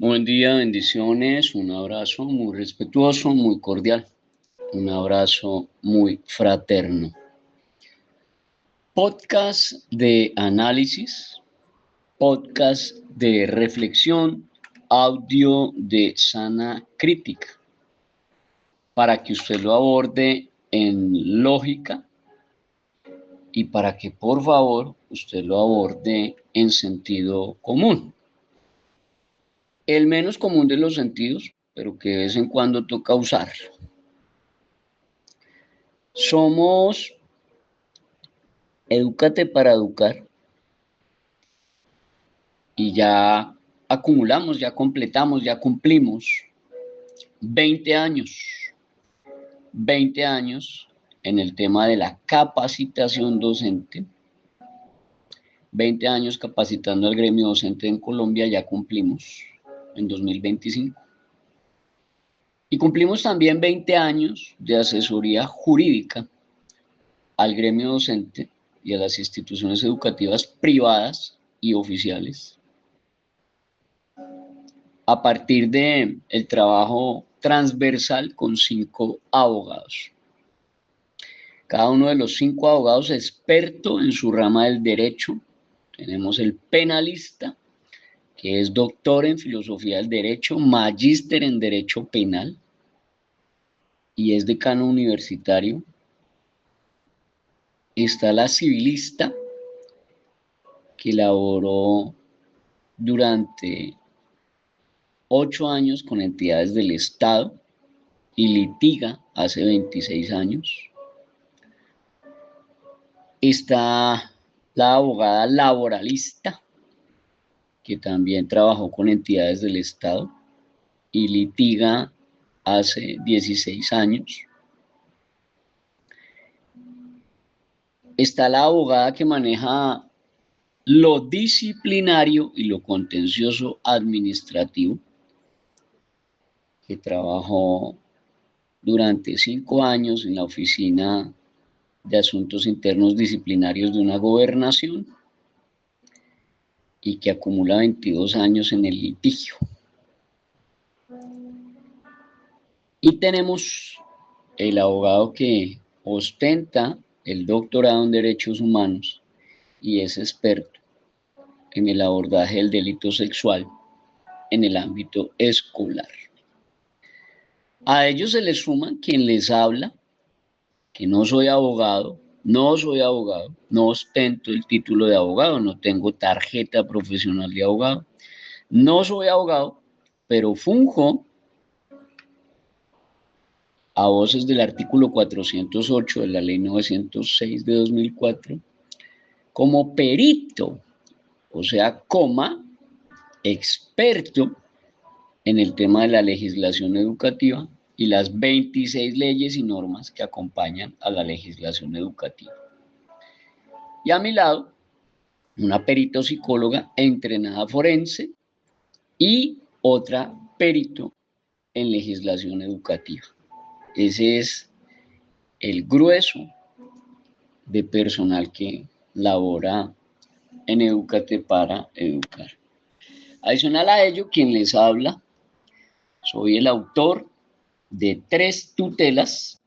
Buen día, bendiciones, un abrazo muy respetuoso, muy cordial, un abrazo muy fraterno. Podcast de análisis, podcast de reflexión, audio de sana crítica, para que usted lo aborde en lógica y para que por favor usted lo aborde en sentido común. El menos común de los sentidos, pero que de vez en cuando toca usarlo. Somos Edúcate para Educar y ya acumulamos, ya completamos, ya cumplimos 20 años, 20 años en el tema de la capacitación docente, 20 años capacitando al gremio docente en Colombia, ya cumplimos en 2025. Y cumplimos también 20 años de asesoría jurídica al gremio docente y a las instituciones educativas privadas y oficiales a partir de el trabajo transversal con 5 abogados. Cada uno de los 5 abogados experto en su rama del derecho. Tenemos el penalista, que es doctor en filosofía del derecho, magíster en derecho penal y es decano universitario. Está la civilista, que laboró durante 8 años con entidades del Estado y litiga hace 26 años. Está la abogada laboralista, que también trabajó con entidades del Estado y litiga hace 16 años. Está la abogada que maneja lo disciplinario y lo contencioso administrativo, que trabajó durante 5 años en la oficina de asuntos internos disciplinarios de una gobernación y que acumula 22 años en el litigio. Y tenemos el abogado que ostenta el doctorado en Derechos Humanos y es experto en el abordaje del delito sexual en el ámbito escolar. A ellos se les suma quien les habla, que no soy abogado, no ostento el título de abogado, no tengo tarjeta profesional de abogado, no soy abogado, pero funjo a voces del artículo 408 de la ley 906 de 2004 como perito, o sea, experto en el tema de la legislación educativa y las 26 leyes y normas que acompañan a la legislación educativa. Y a mi lado, una perito psicóloga entrenada forense y otra perito en legislación educativa. Ese es el grueso de personal que labora en Edúcate para Educar. Adicional a ello, quien les habla, soy el autor de 3 tutelas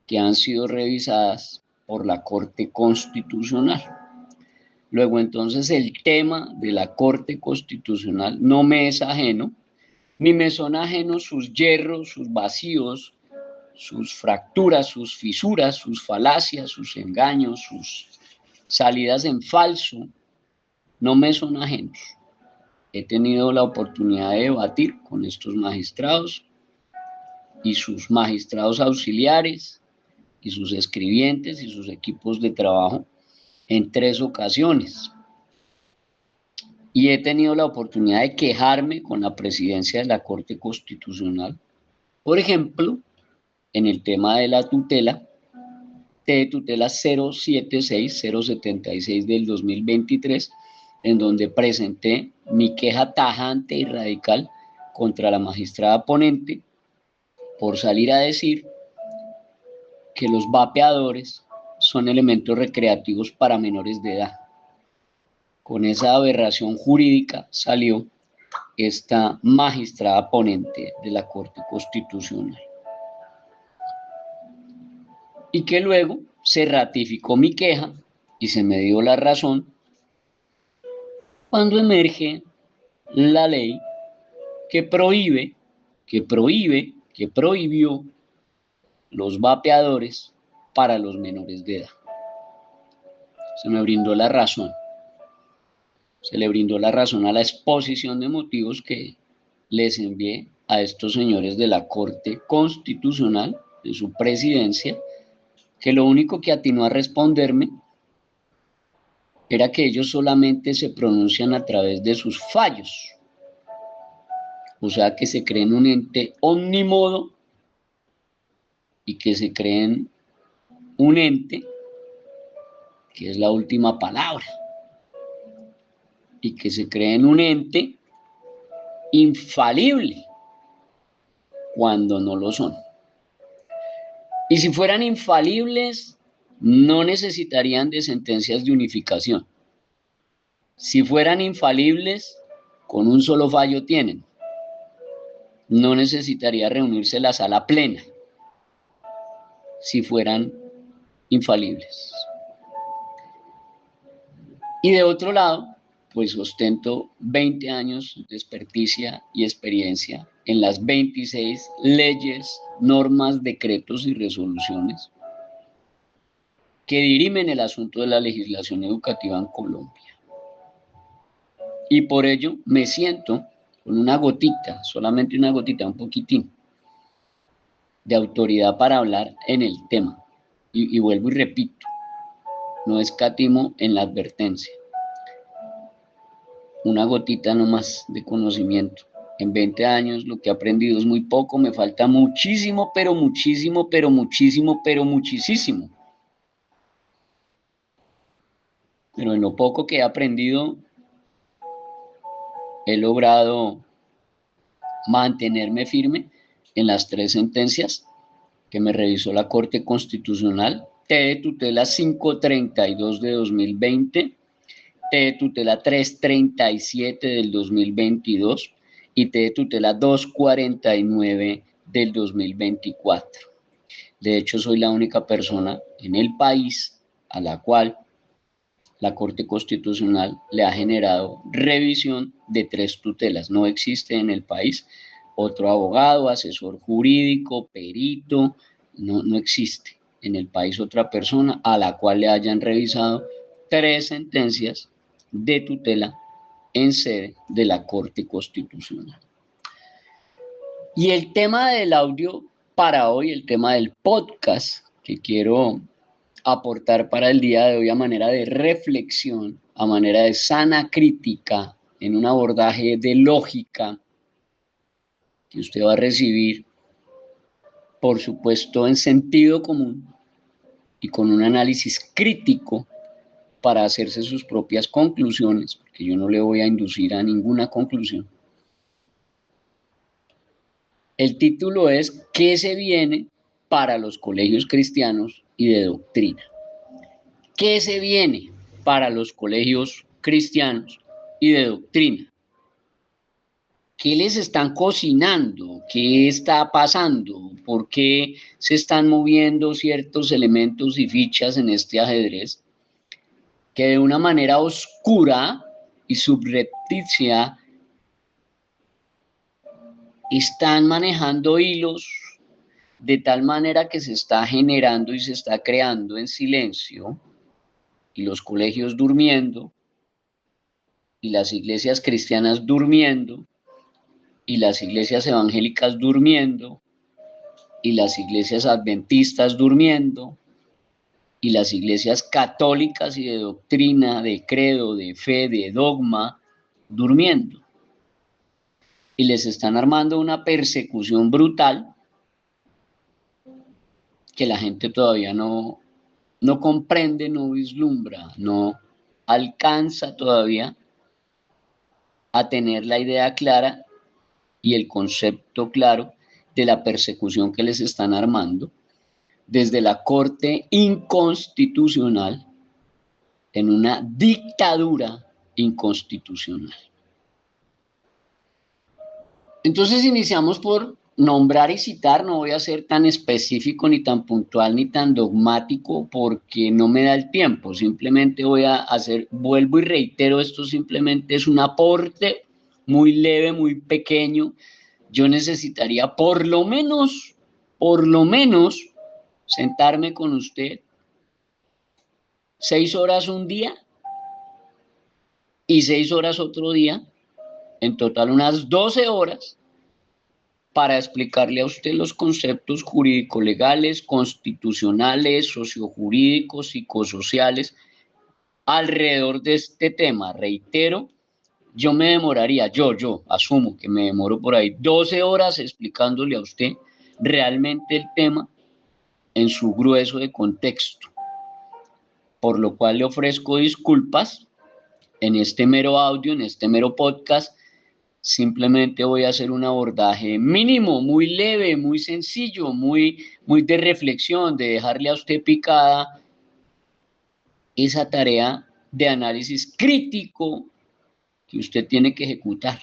que han sido revisadas por la Corte Constitucional. Luego, entonces, el tema de la Corte Constitucional no me es ajeno, ni me son ajenos sus yerros, sus vacíos, sus fracturas, sus fisuras, sus falacias, sus engaños, sus salidas en falso, no me son ajenos. He tenido la oportunidad de debatir con estos magistrados y sus magistrados auxiliares y sus escribientes y sus equipos de trabajo en 3 ocasiones. Y he tenido la oportunidad de quejarme con la presidencia de la Corte Constitucional, por ejemplo, en el tema de la tutela 076-076 del 2023, en donde presenté mi queja tajante y radical contra la magistrada ponente por salir a decir que los vapeadores son elementos recreativos para menores de edad. Con esa aberración jurídica salió esta magistrada ponente de la Corte Constitucional. Y que luego se ratificó mi queja y se me dio la razón cuando emerge la ley que prohibió los vapeadores para los menores de edad. Se me brindó la razón. Se le brindó la razón a la exposición de motivos que les envié a estos señores de la Corte Constitucional, de su presidencia, que lo único que atinó a responderme era que ellos solamente se pronuncian a través de sus fallos. O sea, que se creen un ente omnímodo y que se creen un ente que es la última palabra y que se creen un ente infalible cuando no lo son. Y si fueran infalibles, no necesitarían de sentencias de unificación. Si fueran infalibles, con un solo fallo tienen. No necesitaría reunirse la sala plena si fueran infalibles. Y de otro lado, pues ostento 20 años de experticia y experiencia en las 26 leyes, normas, decretos y resoluciones que dirimen el asunto de la legislación educativa en Colombia. Y por ello me siento con una gotita, solamente una gotita, un poquitín, de autoridad para hablar en el tema. Y vuelvo y repito, no escatimo en la advertencia. Una gotita nomás de conocimiento. En 20 años lo que he aprendido es muy poco, me falta muchísimo, pero muchísimo, pero muchísimo, pero muchísimo. Pero en lo poco que he aprendido, he logrado mantenerme firme en las 3 sentencias que me revisó la Corte Constitucional: T de tutela 532 de 2020, T de tutela 337 del 2022 y T de tutela 249 del 2024. De hecho, soy la única persona en el país a la cual la Corte Constitucional le ha generado revisión de 3 tutelas. No existe en el país otro abogado, asesor jurídico, perito, no existe en el país otra persona a la cual le hayan revisado 3 sentencias de tutela en sede de la Corte Constitucional. Y el tema del audio para hoy, el tema del podcast que quiero aportar para el día de hoy a manera de reflexión, a manera de sana crítica, en un abordaje de lógica que usted va a recibir, por supuesto, en sentido común y con un análisis crítico para hacerse sus propias conclusiones, porque yo no le voy a inducir a ninguna conclusión. El título es ¿Qué se viene para los colegios cristianos y de doctrina? ¿Qué se viene para los colegios cristianos y de doctrina? ¿Qué les están cocinando? ¿Qué está pasando? ¿Por qué se están moviendo ciertos elementos y fichas en este ajedrez que de una manera oscura y subrepticia están manejando hilos de tal manera que se está generando y se está creando en silencio, y los colegios durmiendo, y las iglesias cristianas durmiendo, y las iglesias evangélicas durmiendo, y las iglesias adventistas durmiendo, y las iglesias católicas y de doctrina, de credo, de fe, de dogma, durmiendo? Y les están armando una persecución brutal que la gente todavía no comprende, no vislumbra, no alcanza todavía a tener la idea clara y el concepto claro de la persecución que les están armando desde la Corte Inconstitucional en una dictadura inconstitucional. Entonces iniciamos por nombrar y citar, no voy a ser tan específico, ni tan puntual, ni tan dogmático, porque no me da el tiempo, simplemente voy a hacer, vuelvo y reitero, esto simplemente es un aporte muy leve, muy pequeño. Yo necesitaría por lo menos, sentarme con usted 6 horas un día y 6 horas otro día, en total unas 12 horas, para explicarle a usted los conceptos jurídico-legales, constitucionales, sociojurídicos, psicosociales, alrededor de este tema. Reitero, yo me demoraría, yo asumo que me demoro por ahí 12 horas explicándole a usted realmente el tema en su grueso de contexto, por lo cual le ofrezco disculpas en este mero audio, en este mero podcast. Simplemente voy a hacer un abordaje mínimo, muy leve, muy sencillo, muy de reflexión, de dejarle a usted picada esa tarea de análisis crítico que usted tiene que ejecutar.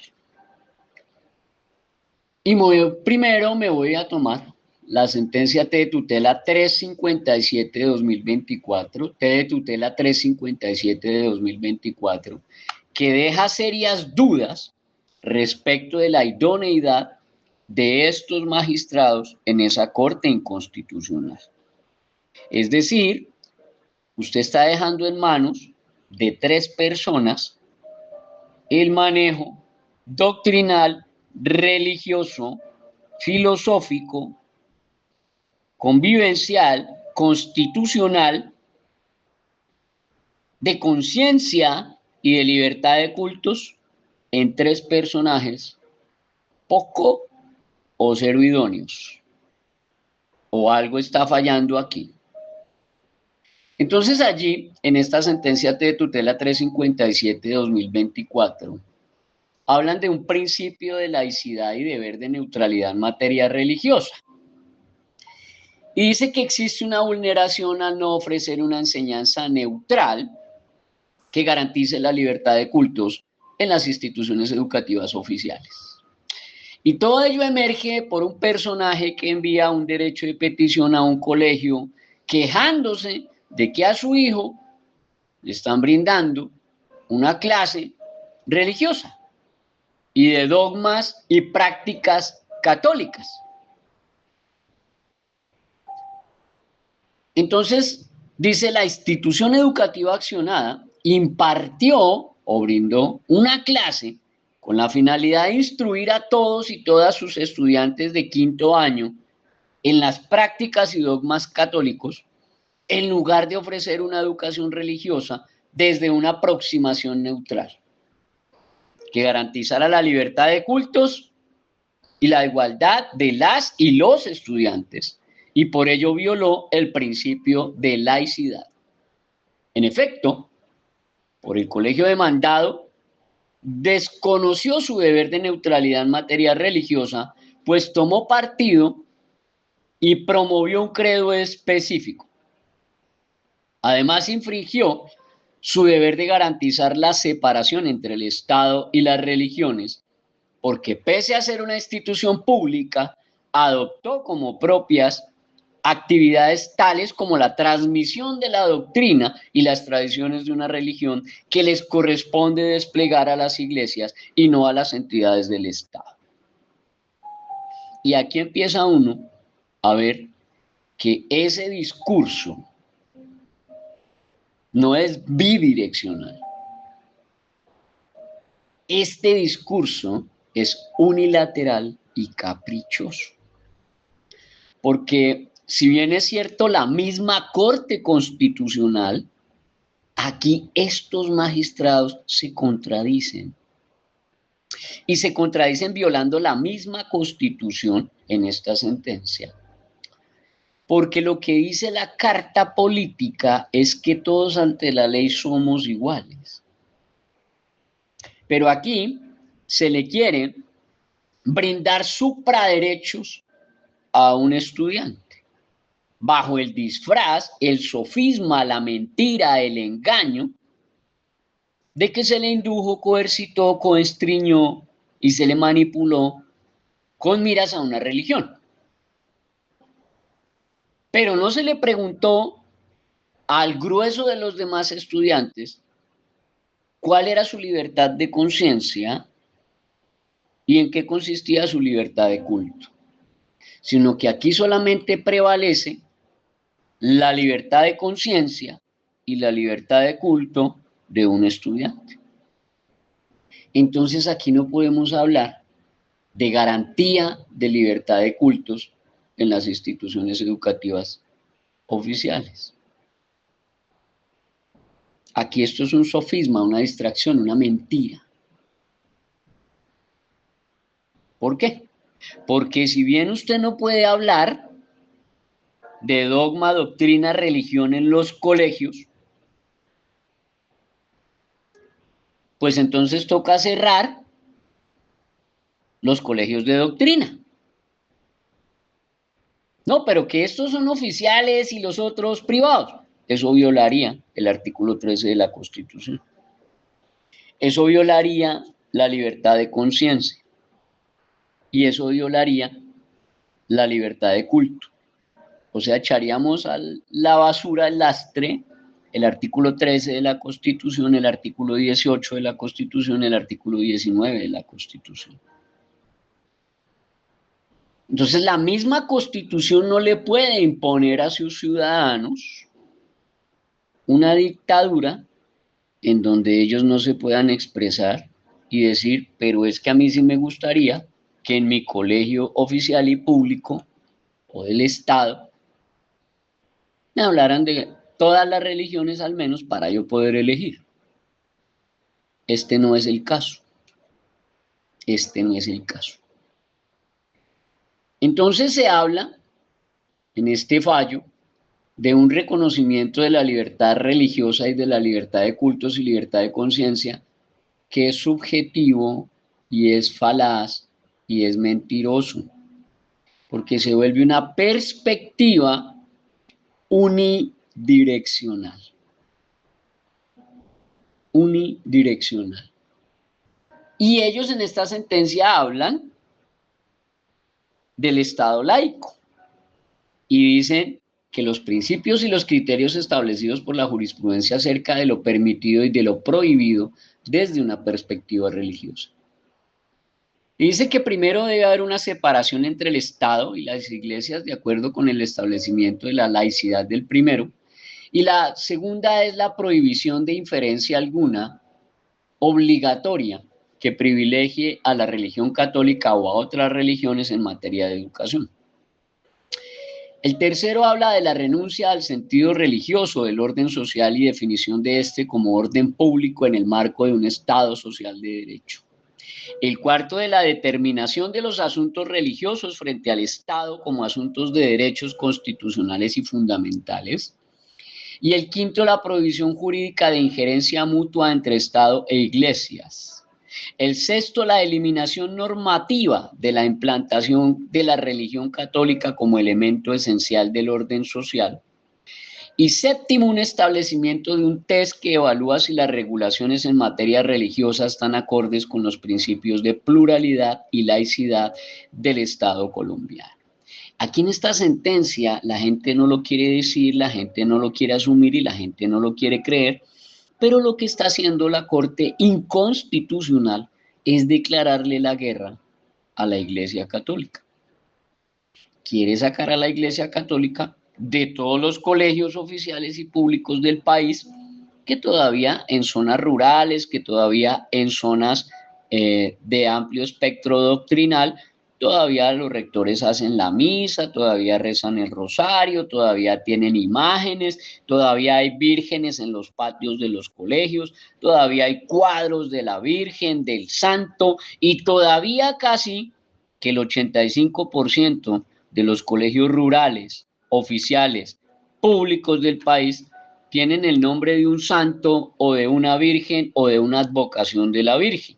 Y primero me voy a tomar la sentencia T de tutela 357 de 2024, T de tutela 357 de 2024, que deja serias dudas respecto de la idoneidad de estos magistrados en esa corte inconstitucional. Es decir, usted está dejando en manos de 3 personas el manejo doctrinal, religioso, filosófico, convivencial, constitucional, de conciencia y de libertad de cultos en 3 personajes poco o cero idóneos. O algo está fallando aquí. Entonces allí, en esta sentencia de tutela 357 de 2024, hablan de un principio de laicidad y deber de neutralidad en materia religiosa. Y dice que existe una vulneración al no ofrecer una enseñanza neutral que garantice la libertad de cultos en las instituciones educativas oficiales. Y todo ello emerge por un personaje que envía un derecho de petición a un colegio quejándose de que a su hijo le están brindando una clase religiosa y de dogmas y prácticas católicas. Entonces, dice, la institución educativa accionada impartió o brindó una clase con la finalidad de instruir a todos y todas sus estudiantes de 5º año en las prácticas y dogmas católicos, en lugar de ofrecer una educación religiosa desde una aproximación neutral, que garantizara la libertad de cultos y la igualdad de las y los estudiantes, y por ello violó el principio de laicidad. En efecto, por el colegio demandado, desconoció su deber de neutralidad en materia religiosa, pues tomó partido y promovió un credo específico. Además, infringió su deber de garantizar la separación entre el Estado y las religiones, porque pese a ser una institución pública, adoptó como propias actividades tales como la transmisión de la doctrina y las tradiciones de una religión que les corresponde desplegar a las iglesias y no a las entidades del Estado. Y aquí empieza uno a ver que ese discurso no es bidireccional. Este discurso es unilateral y caprichoso. Porque si bien es cierto la misma Corte Constitucional, aquí estos magistrados se contradicen. Y se contradicen violando la misma Constitución en esta sentencia. Porque lo que dice la Carta Política es que todos ante la ley somos iguales. Pero aquí se le quiere brindar supraderechos a un estudiante, bajo el disfraz, el sofisma, la mentira, el engaño, de que se le indujo, coercitó, constriñó y se le manipuló con miras a una religión. Pero no se le preguntó al grueso de los demás estudiantes cuál era su libertad de conciencia y en qué consistía su libertad de culto, sino que aquí solamente prevalece la libertad de conciencia y la libertad de culto de un estudiante. Entonces aquí no podemos hablar de garantía de libertad de cultos en las instituciones educativas oficiales. Aquí esto es un sofisma, una distracción, una mentira. ¿Por qué? Porque si bien usted no puede hablar de dogma, doctrina, religión en los colegios, pues entonces toca cerrar los colegios de doctrina. No, pero que estos son oficiales y los otros privados. Eso violaría el artículo 13 de la Constitución. Eso violaría la libertad de conciencia y eso violaría la libertad de culto. O sea, echaríamos a la basura el lastre, el artículo 13 de la Constitución, el artículo 18 de la Constitución, el artículo 19 de la Constitución. Entonces, la misma Constitución no le puede imponer a sus ciudadanos una dictadura en donde ellos no se puedan expresar y decir, pero es que a mí sí me gustaría que en mi colegio oficial y público o del Estado me hablaran de todas las religiones al menos para yo poder elegir. Este no es el caso. Este no es el caso. Entonces se habla en este fallo de un reconocimiento de la libertad religiosa y de la libertad de cultos y libertad de conciencia que es subjetivo y es falaz y es mentiroso, porque se vuelve una perspectiva unidireccional. Unidireccional. Y ellos en esta sentencia hablan del Estado laico y dicen que los principios y los criterios establecidos por la jurisprudencia acerca de lo permitido y de lo prohibido desde una perspectiva religiosa. Y dice que primero debe haber una separación entre el Estado y las iglesias de acuerdo con el establecimiento de la laicidad del primero, y la segunda es la prohibición de inferencia alguna obligatoria que privilegie a la religión católica o a otras religiones en materia de educación. El tercero habla de la renuncia al sentido religioso del orden social y definición de este como orden público en el marco de un Estado social de derecho. El cuarto de la determinación de los asuntos religiosos frente al Estado como asuntos de derechos constitucionales y fundamentales. Y el quinto, la prohibición jurídica de injerencia mutua entre Estado e iglesias. El sexto, la eliminación normativa de la implantación de la religión católica como elemento esencial del orden social. Y séptimo, un establecimiento de un test que evalúa si las regulaciones en materia religiosa están acordes con los principios de pluralidad y laicidad del Estado colombiano. Aquí en esta sentencia la gente no lo quiere decir, la gente no lo quiere asumir y la gente no lo quiere creer, pero lo que está haciendo la Corte Inconstitucional es declararle la guerra a la Iglesia Católica. Quiere sacar a la Iglesia Católica de todos los colegios oficiales y públicos del país, que todavía en zonas rurales, que todavía en zonas de amplio espectro doctrinal, todavía los rectores hacen la misa, todavía rezan el rosario, todavía tienen imágenes, todavía hay vírgenes en los patios de los colegios, todavía hay cuadros de la Virgen, del Santo, y todavía casi que el 85% de los colegios rurales, oficiales, públicos del país, tienen el nombre de un santo o de una virgen o de una advocación de la Virgen.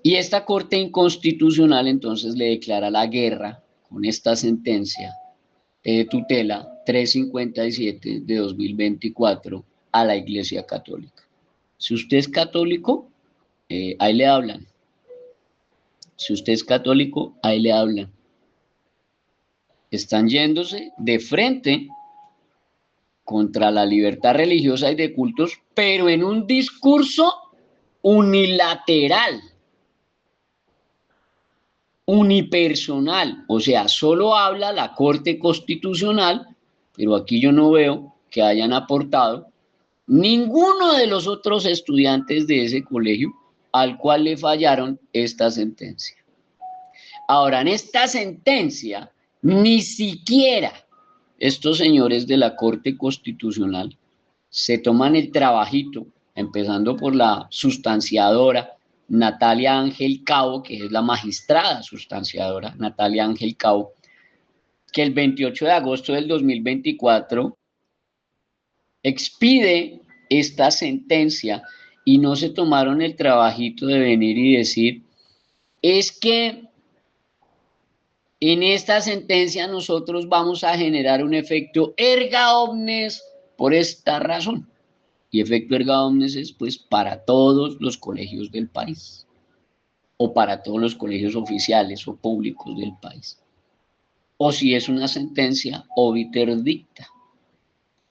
Y esta Corte Inconstitucional entonces le declara la guerra con esta sentencia de tutela 357 de 2024 a la Iglesia Católica. Si usted es católico, ahí le hablan. Si usted es católico, ahí le hablan. Están yéndose de frente contra la libertad religiosa y de cultos, pero en un discurso unilateral, unipersonal, o sea, solo habla la Corte Constitucional, pero aquí yo no veo que hayan aportado ninguno de los otros estudiantes de ese colegio al cual le fallaron esta sentencia. Ahora, en esta sentencia, ni siquiera estos señores de la Corte Constitucional se toman el trabajito, empezando por la sustanciadora Natalia Ángel Cabo, que es la magistrada sustanciadora Natalia Ángel Cabo, que el 28 de agosto del 2024 expide esta sentencia y no se tomaron el trabajito de venir y decir, es que en esta sentencia nosotros vamos a generar un efecto erga omnes por esta razón. Y efecto erga omnes es pues para todos los colegios del país o para todos los colegios oficiales o públicos del país. O si es una sentencia obiter dicta.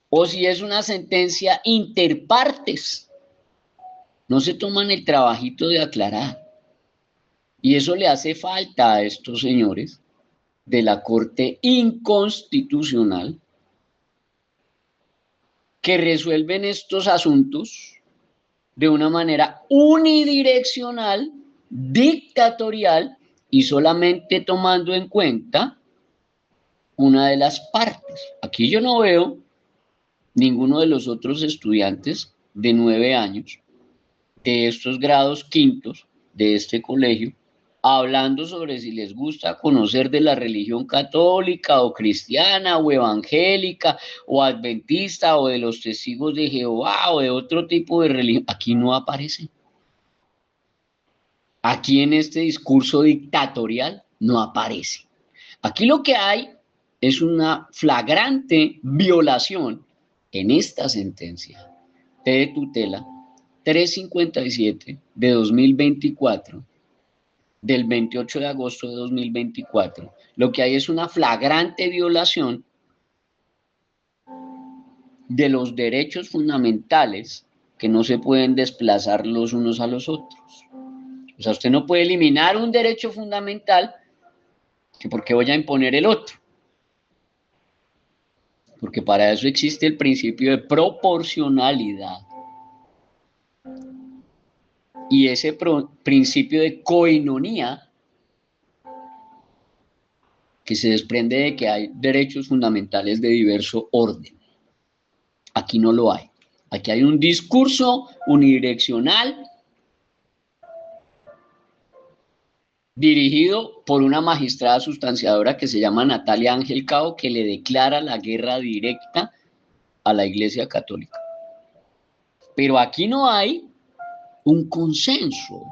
O si es una sentencia interpartes. No se toman el trabajito de aclarar. Y eso le hace falta a estos señores de la Corte Inconstitucional que resuelven estos asuntos de una manera unidireccional, dictatorial y solamente tomando en cuenta una de las partes. Aquí yo no veo ninguno de los otros estudiantes de 9 años de estos grados quintos de este colegio hablando sobre si les gusta conocer de la religión católica o cristiana o evangélica o adventista o de los testigos de Jehová o de otro tipo de religión. Aquí no aparece. Aquí en este discurso dictatorial no aparece. Aquí lo que hay es una flagrante violación en esta sentencia de tutela 357 de 2024, del 28 de agosto de 2024. Lo que hay es una flagrante violación de los derechos fundamentales que no se pueden desplazar los unos a los otros. O sea, usted no puede eliminar un derecho fundamental que porque voy a imponer el otro. Porque para eso existe el principio de proporcionalidad. Y ese principio de coinonía que se desprende de que hay derechos fundamentales de diverso orden. Aquí no lo hay. Aquí hay un discurso unidireccional dirigido por una magistrada sustanciadora que se llama Natalia Ángel Cabo, que le declara la guerra directa a la Iglesia Católica. Pero aquí no hay un consenso,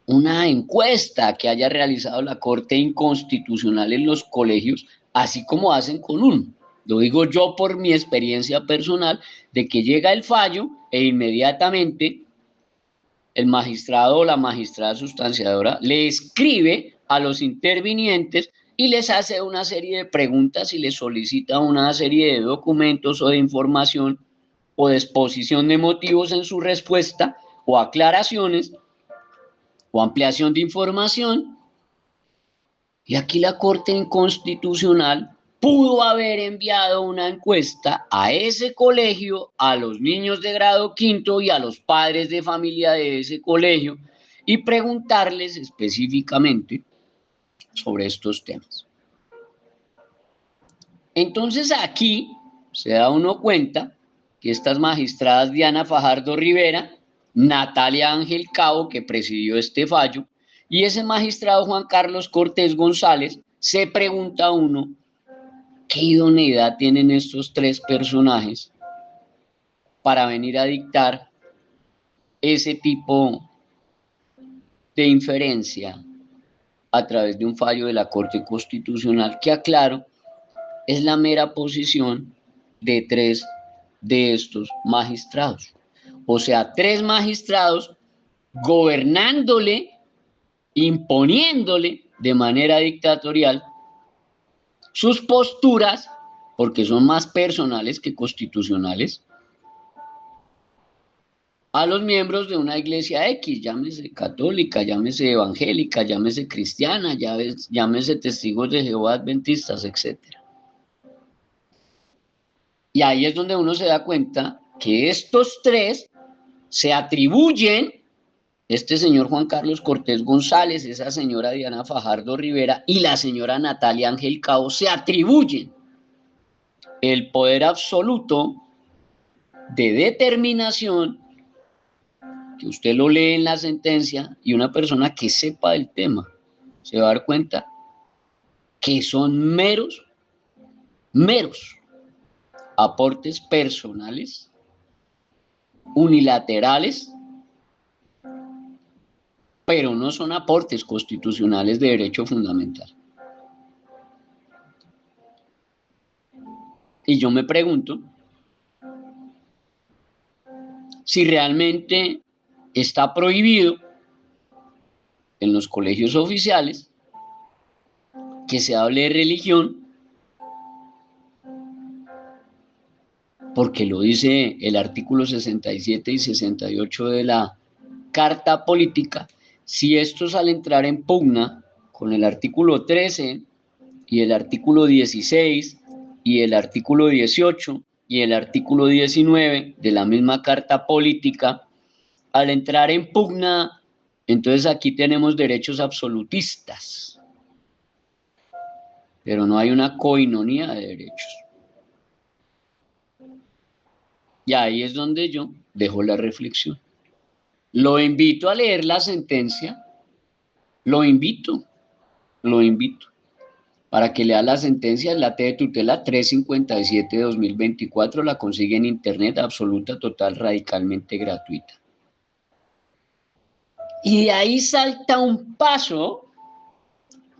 una encuesta que haya realizado la Corte Inconstitucional en los colegios, así como hacen con uno. Lo digo yo por mi experiencia personal, de que llega el fallo e inmediatamente el magistrado o la magistrada sustanciadora le escribe a los intervinientes y les hace una serie de preguntas y les solicita una serie de documentos o de información o de exposición de motivos en su respuesta o aclaraciones o ampliación de información. Y aquí la Corte Inconstitucional pudo haber enviado una encuesta a ese colegio, a los niños de grado quinto y a los padres de familia de ese colegio y preguntarles específicamente sobre estos temas. Entonces aquí se da uno cuenta que estas magistradas Diana Fajardo Rivera, Natalia Ángel Cabo, que presidió este fallo, y ese magistrado Juan Carlos Cortés González, se pregunta uno, ¿qué idoneidad tienen estos tres personajes para venir a dictar ese tipo de inferencia a través de un fallo de la Corte Constitucional que, aclaro, es la mera posición de tres de estos magistrados? O sea, tres magistrados gobernándole imponiéndole de manera dictatorial sus posturas, porque son más personales que constitucionales, a los miembros de una iglesia X, llámese católica, llámese evangélica, llámese cristiana, llámese testigos de Jehová, adventistas, etc. Y ahí es donde uno se da cuenta que estos tres se atribuyen, este señor Juan Carlos Cortés González, esa señora Diana Fajardo Rivera y la señora Natalia Ángel Cao, se atribuyen el poder absoluto de determinación, que usted lo lee en la sentencia, y una persona que sepa del tema se va a dar cuenta que son meros aportes personales, unilaterales, pero no son aportes constitucionales de derecho fundamental. Y yo me pregunto si realmente está prohibido en los colegios oficiales que se hable de religión, porque lo dice el artículo 67 y 68 de la Carta Política, si estos al entrar en pugna con el artículo 13 y el artículo 16 y el artículo 18 y el artículo 19 de la misma Carta Política, al entrar en pugna, entonces aquí tenemos derechos absolutistas, pero no hay una coinonía de derechos. Y ahí es donde yo dejo la reflexión. Lo invito a leer la sentencia, lo invito, para que lea la sentencia, la T de tutela 357 de 2024, la consigue en internet, absoluta, total, radicalmente gratuita. Y de ahí salta un paso,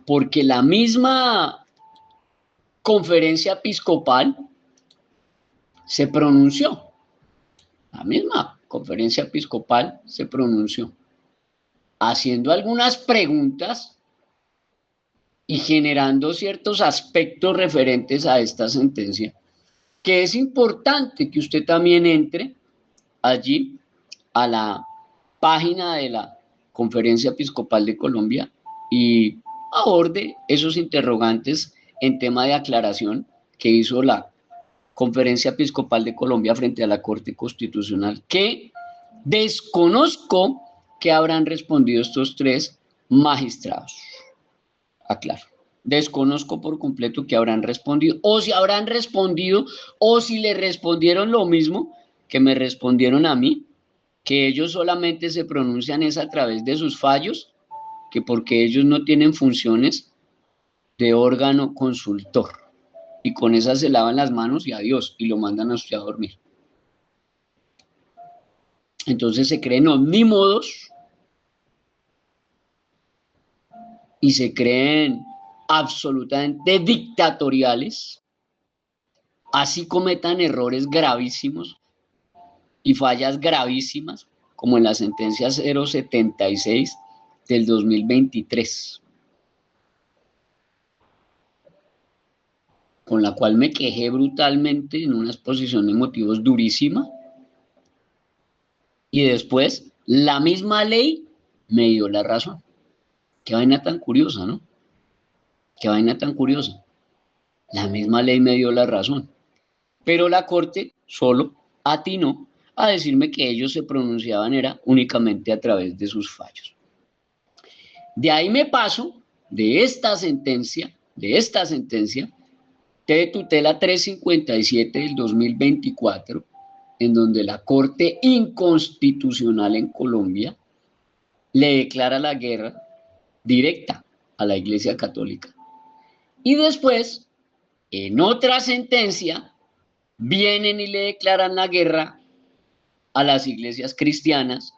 porque la misma conferencia episcopal se pronunció, la misma conferencia episcopal se pronunció, haciendo algunas preguntas y generando ciertos aspectos referentes a esta sentencia, que es importante que usted también entre allí a la página de la Conferencia Episcopal de Colombia y aborde esos interrogantes en tema de aclaración que hizo la Conferencia Episcopal de Colombia frente a la Corte Constitucional, que desconozco que habrán respondido estos tres magistrados. Aclaro, desconozco por completo que habrán respondido, o si habrán respondido, o si le respondieron lo mismo que me respondieron a mí, que ellos solamente se pronuncian es a través de sus fallos, que porque ellos no tienen funciones de órgano consultor, y con esas se lavan las manos y adiós, y lo mandan a usted a dormir. Entonces se creen omnímodos y se creen absolutamente dictatoriales, así cometan errores gravísimos y fallas gravísimas, como en la sentencia 076 del 2023, con la cual me quejé brutalmente en una exposición de motivos durísima, y después la misma ley me dio la razón. Qué vaina tan curiosa, ¿no? Qué vaina tan curiosa. La misma ley me dio la razón, pero la Corte solo atinó a decirme que ellos se pronunciaban era únicamente a través de sus fallos. De ahí me paso de esta sentencia, de tutela 357 del 2024, en donde la Corte Inconstitucional en Colombia le declara la guerra directa a la Iglesia Católica. Y después, en otra sentencia, vienen y le declaran la guerra a las iglesias cristianas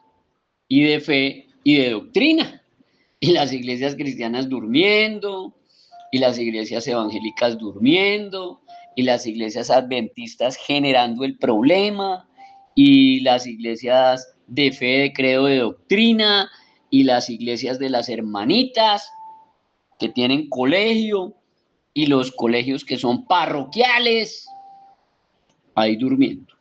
y de fe y de doctrina. Y las iglesias cristianas durmiendo, y las iglesias evangélicas durmiendo, y las iglesias adventistas generando el problema, y las iglesias de fe, de credo, de doctrina, y las iglesias de las hermanitas, que tienen colegio, y los colegios que son parroquiales, ahí durmiendo.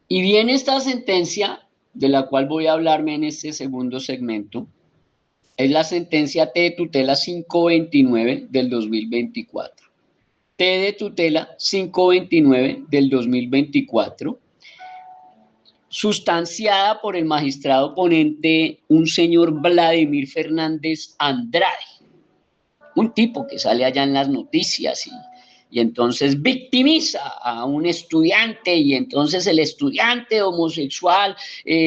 Y viene esta sentencia, de la cual voy a hablarme en este segundo segmento, es la sentencia T de tutela 529 del 2024. T de tutela 529 del 2024, sustanciada por el magistrado ponente, un señor Vladimir Fernández Andrade, un tipo que sale allá en las noticias y entonces victimiza a un estudiante, y entonces el estudiante homosexual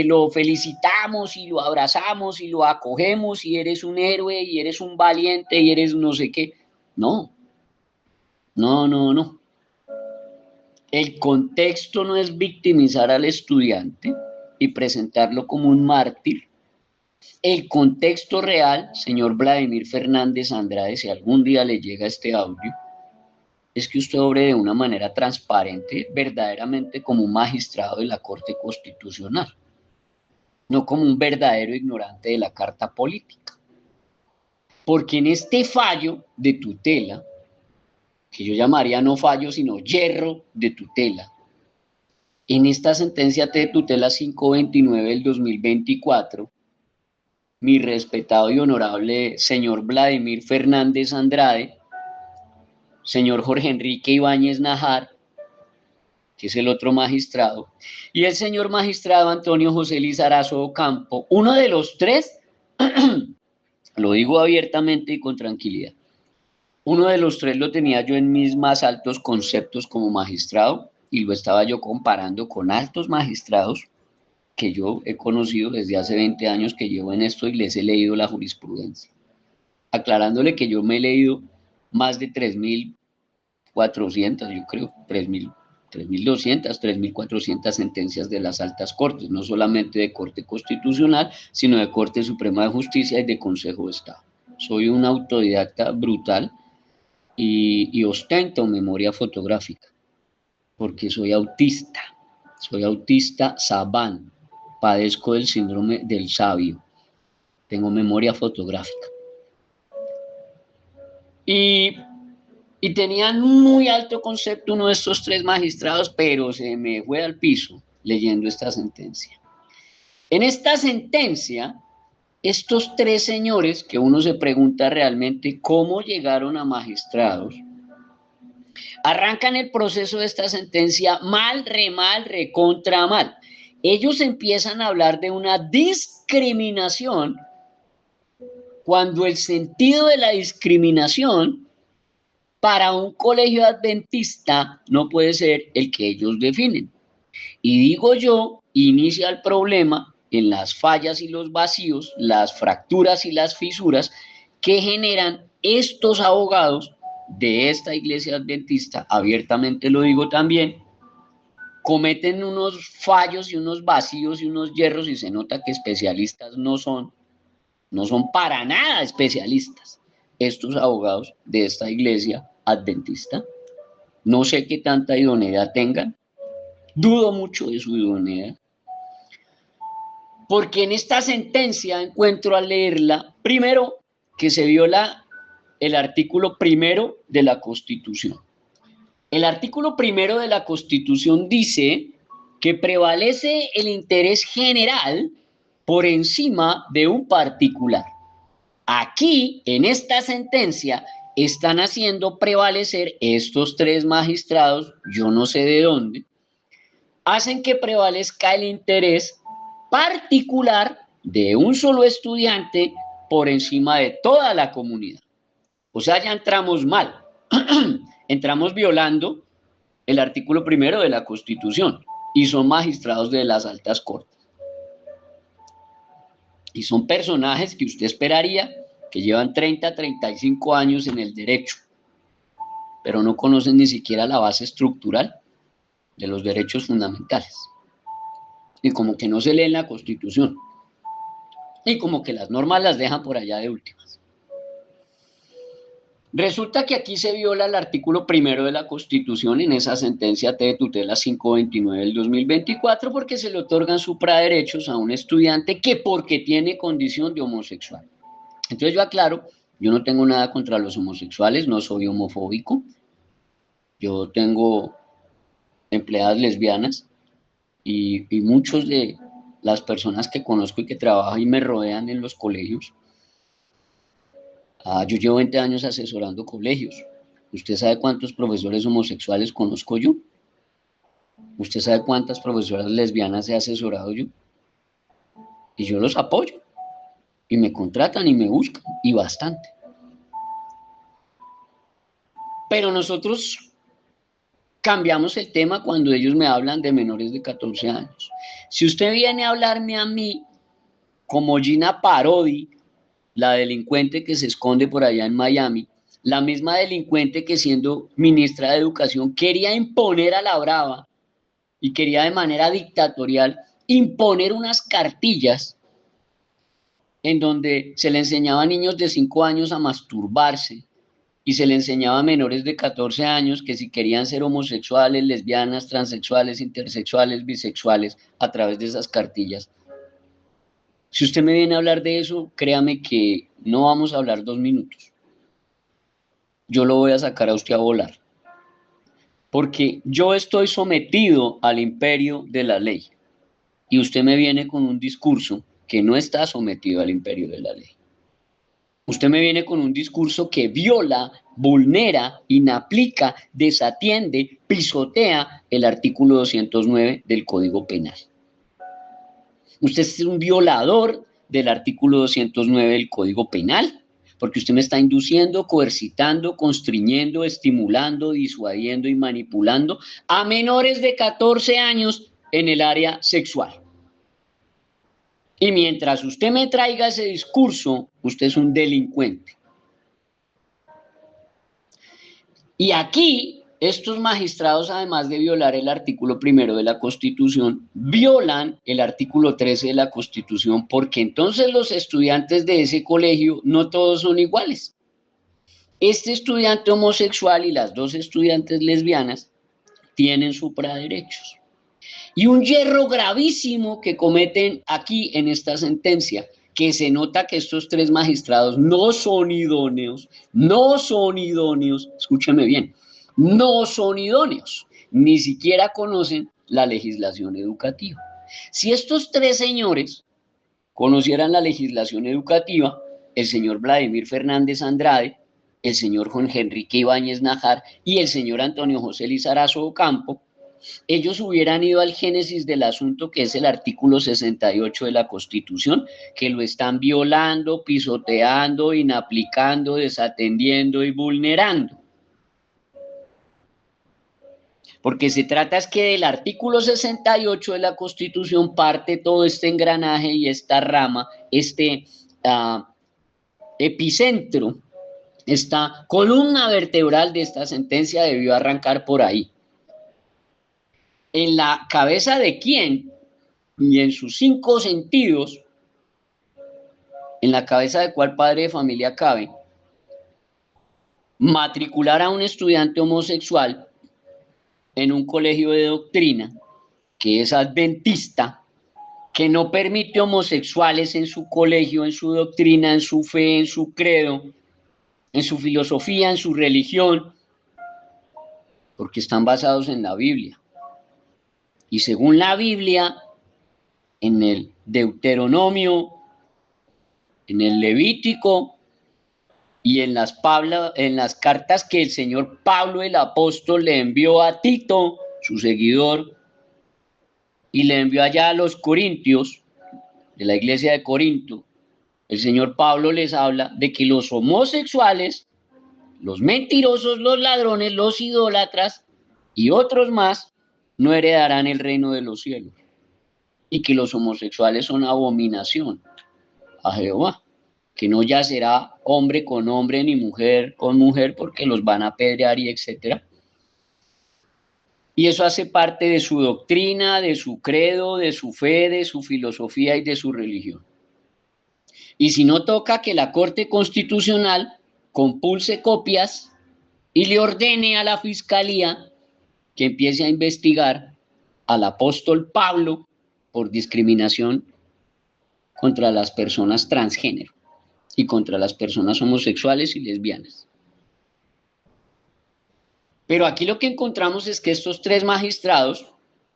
lo felicitamos y lo abrazamos y lo acogemos, y eres un héroe y eres un valiente y eres no sé qué. No, no, no, no. El contexto no es victimizar al estudiante y presentarlo como un mártir. El contexto real, señor Vladimir Fernández Andrade, si algún día le llega este audio, es que usted obre de una manera transparente, verdaderamente como un magistrado de la Corte Constitucional, no como un verdadero ignorante de la Carta Política. Porque en este fallo de tutela, que yo llamaría no fallo, sino yerro de tutela, en esta sentencia de tutela 529 del 2024, mi respetado y honorable señor Vladimir Fernández Andrade, señor Jorge Enrique Ibáñez Najar, que es el otro magistrado, y el señor magistrado Antonio José Lizarazo Ocampo, uno de los tres, lo digo abiertamente y con tranquilidad, uno de los tres lo tenía yo en mis más altos conceptos como magistrado, y lo estaba yo comparando con altos magistrados que yo he conocido desde hace 20 años que llevo en esto, y les he leído la jurisprudencia. Aclarándole que yo me he leído más de 3.400, yo creo, 3.200, 3.400 sentencias de las altas cortes, no solamente de Corte Constitucional, sino de Corte Suprema de Justicia y de Consejo de Estado. Soy un autodidacta brutal y ostento memoria fotográfica, porque soy autista Sabán, padezco del síndrome del sabio, tengo memoria fotográfica. Y tenían muy alto concepto uno de estos tres magistrados, pero se me fue al piso leyendo esta sentencia. En esta sentencia, estos tres señores, que uno se pregunta realmente cómo llegaron a magistrados, arrancan el proceso de esta sentencia mal, recontra mal. Ellos empiezan a hablar de una discriminación cuando el sentido de la discriminación para un colegio adventista no puede ser el que ellos definen. Y digo yo, inicia el problema en las fallas y los vacíos, las fracturas y las fisuras que generan estos abogados de esta iglesia adventista, abiertamente lo digo también, cometen unos fallos y unos vacíos y unos hierros, y se nota que especialistas no son para nada especialistas estos abogados de esta iglesia adventista. No sé qué tanta idoneidad tengan, dudo mucho de su idoneidad, porque en esta sentencia encuentro al leerla, primero, que se viola el artículo primero de la Constitución. El artículo primero de la Constitución dice que prevalece el interés general por encima de un particular. Aquí, en esta sentencia, están haciendo prevalecer estos tres magistrados, yo no sé de dónde, hacen que prevalezca el interés particular de un solo estudiante por encima de toda la comunidad. O sea, ya entramos mal, entramos violando el artículo primero de la Constitución, y son magistrados de las altas cortes. Y son personajes que usted esperaría que llevan 30, 35 años en el derecho, pero no conocen ni siquiera la base estructural de los derechos fundamentales. Y como que no se leen la Constitución. Y como que las normas las dejan por allá de últimas. Resulta que aquí se viola el artículo primero de la Constitución en esa sentencia T de tutela 529 del 2024 porque se le otorgan supraderechos a un estudiante que porque tiene condición de homosexual. Entonces yo aclaro, yo no tengo nada contra los homosexuales, no soy homofóbico, yo tengo empleadas lesbianas y muchos de las personas que conozco y que trabajan y me rodean en los colegios. Yo llevo 20 años asesorando colegios. ¿Usted sabe cuántos profesores homosexuales conozco yo? ¿Usted sabe cuántas profesoras lesbianas he asesorado yo? Y yo los apoyo. Y me contratan y me buscan. Y bastante. Pero nosotros cambiamos el tema cuando ellos me hablan de menores de 14 años. Si usted viene a hablarme a mí como Gina Parodi, la delincuente que se esconde por allá en Miami, la misma delincuente que siendo ministra de Educación quería imponer a la brava y quería de manera dictatorial imponer unas cartillas en donde se le enseñaba a niños de 5 años a masturbarse y se le enseñaba a menores de 14 años que si querían ser homosexuales, lesbianas, transexuales, intersexuales, bisexuales, a través de esas cartillas. Si usted me viene a hablar de eso, créame que no vamos a hablar 2 minutos. Yo lo voy a sacar a usted a volar. Porque yo estoy sometido al imperio de la ley. Y usted me viene con un discurso que no está sometido al imperio de la ley. Usted me viene con un discurso que viola, vulnera, inaplica, desatiende, pisotea el artículo 209 del Código Penal. Usted es un violador del artículo 209 del Código Penal, porque usted me está induciendo, coercitando, constriñendo, estimulando, disuadiendo y manipulando a menores de 14 años en el área sexual. Y mientras usted me traiga ese discurso, usted es un delincuente. Y aquí, estos magistrados, además de violar el artículo primero de la Constitución, violan el artículo 13 de la Constitución, porque entonces los estudiantes de ese colegio no todos son iguales. Este estudiante homosexual y las dos estudiantes lesbianas tienen supraderechos. Y un yerro gravísimo que cometen aquí en esta sentencia, que se nota que estos 3 magistrados no son idóneos, escúcheme bien, no son idóneos, ni siquiera conocen la legislación educativa. Si estos 3 señores conocieran la legislación educativa, el señor Vladimir Fernández Andrade, el señor Juan Enrique Ibáñez Najar y el señor Antonio José Lizarazo Ocampo, ellos hubieran ido al génesis del asunto, que es el artículo 68 de la Constitución, que lo están violando, pisoteando, inaplicando, desatendiendo y vulnerando. Porque se trata es que del artículo 68 de la Constitución parte todo este engranaje y esta rama, este epicentro, esta columna vertebral de esta sentencia debió arrancar por ahí. ¿En la cabeza de quién? Y en sus 5 sentidos, ¿en la cabeza de cuál padre de familia cabe matricular a un estudiante homosexual en un colegio de doctrina que es adventista, que no permite homosexuales en su colegio, en su doctrina, en su fe, en su credo, en su filosofía, en su religión, porque están basados en la Biblia? Y según la Biblia, en el Deuteronomio, en el Levítico y en las cartas que el señor Pablo el apóstol le envió a Tito, su seguidor, y le envió allá a los corintios, de la iglesia de Corinto, el señor Pablo les habla de que los homosexuales, los mentirosos, los ladrones, los idólatras y otros más no heredarán el reino de los cielos, y que los homosexuales son abominación a Jehová, que no yacerá hombre con hombre ni mujer con mujer porque los van a apedrear y etcétera. Y eso hace parte de su doctrina, de su credo, de su fe, de su filosofía y de su religión. Y si no, toca que la Corte Constitucional compulse copias y le ordene a la fiscalía que empiece a investigar al apóstol Pablo por discriminación contra las personas transgénero y contra las personas homosexuales y lesbianas. Pero aquí lo que encontramos es que estos tres magistrados,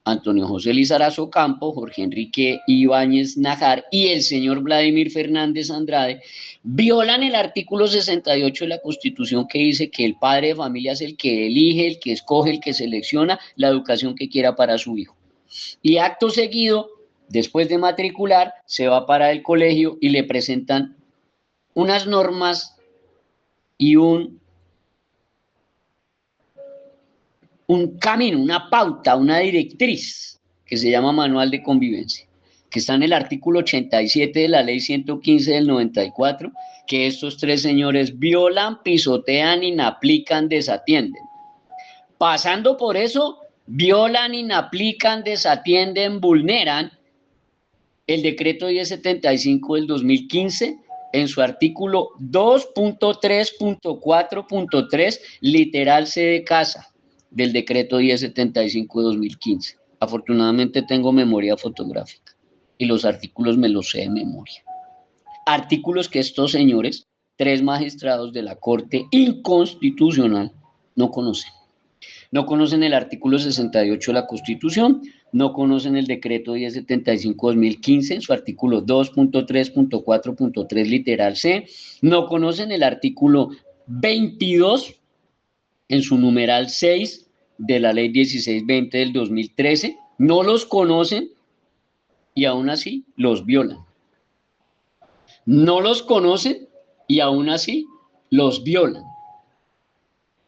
Antonio José Lizarazo Campo, Jorge Enrique Ibáñez Nájar y el señor Vladimir Fernández Andrade, violan el artículo 68 de la Constitución, que dice que el padre de familia es el que elige, el que escoge, el que selecciona la educación que quiera para su hijo. Y acto seguido, después de matricular, se va para el colegio y le presentan unas normas y un camino, una pauta, una directriz que se llama Manual de Convivencia, que está en el artículo 87 de la Ley 115 del 94, que estos tres señores violan, pisotean, inaplican, desatienden. Pasando por eso, violan, inaplican, desatienden, vulneran el decreto 1075 del 2015 en su artículo 2.3.4.3, literal C de casa del decreto 1075 de 2015. Afortunadamente tengo memoria fotográfica y los artículos me los sé de memoria. Artículos que estos señores, tres magistrados de la Corte Inconstitucional, no conocen. No conocen el artículo 68 de la Constitución, no conocen el decreto 1075-2015 en su artículo 2.3.4.3 literal C, no conocen el artículo 22 en su numeral 6 de la ley 1620 del 2013, no los conocen y aún así los violan. No los conocen y aún así los violan.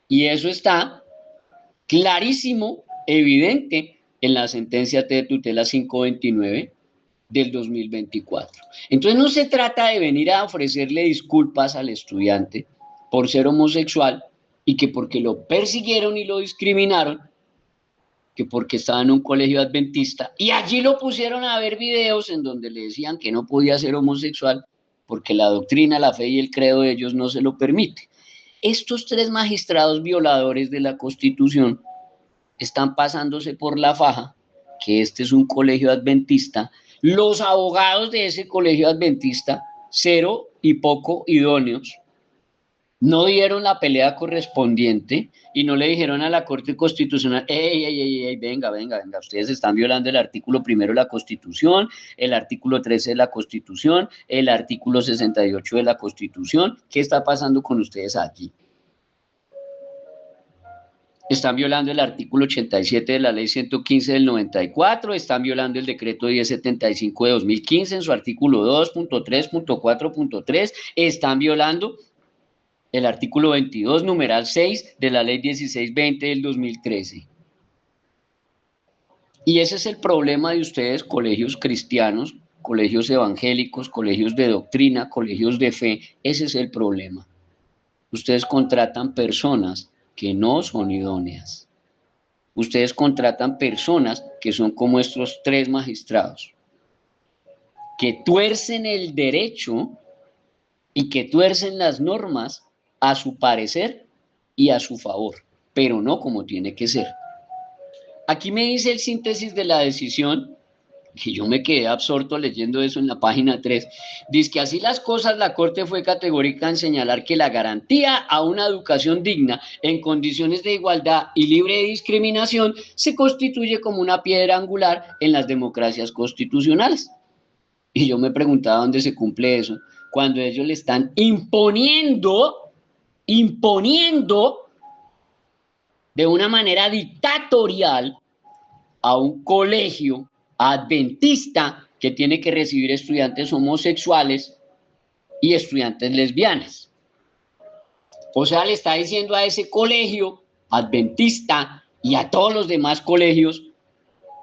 Y eso está clarísimo, evidente en la sentencia de tutela 529 del 2024. Entonces no se trata de venir a ofrecerle disculpas al estudiante por ser homosexual y que porque lo persiguieron y lo discriminaron, que porque estaba en un colegio adventista y allí lo pusieron a ver videos en donde le decían que no podía ser homosexual porque la doctrina, la fe y el credo de ellos no se lo permite. Estos tres magistrados violadores de la Constitución están pasándose por la faja que este es un colegio adventista. Los abogados de ese colegio adventista, cero y poco idóneos, no dieron la pelea correspondiente y no le dijeron a la Corte Constitucional, venga, ustedes están violando el artículo 1 de la Constitución, el artículo 13 de la Constitución, el artículo 68 de la Constitución, ¿qué está pasando con ustedes aquí? Están violando el artículo 87 de la ley 115 del 94, están violando el decreto 1075 de 2015 en su artículo 2.3.4.3, están violando el artículo 22, numeral 6 de la ley 1620 del 2013. Y ese es el problema de ustedes, colegios cristianos, colegios evangélicos, colegios de doctrina, colegios de fe, ese es el problema. Ustedes contratan personas que no son idóneas. Ustedes contratan personas que son como estos tres magistrados, que tuercen el derecho y que tuercen las normas a su parecer y a su favor, pero no como tiene que ser. Aquí me dice el síntesis de la decisión, que yo me quedé absorto leyendo eso en la página 3, dice que así las cosas, la Corte fue categórica en señalar que la garantía a una educación digna en condiciones de igualdad y libre de discriminación se constituye como una piedra angular en las democracias constitucionales. Y yo me preguntaba dónde se cumple eso, cuando ellos le están imponiendo de una manera dictatorial a un colegio adventista que tiene que recibir estudiantes homosexuales y estudiantes lesbianas. O sea, le está diciendo a ese colegio adventista y a todos los demás colegios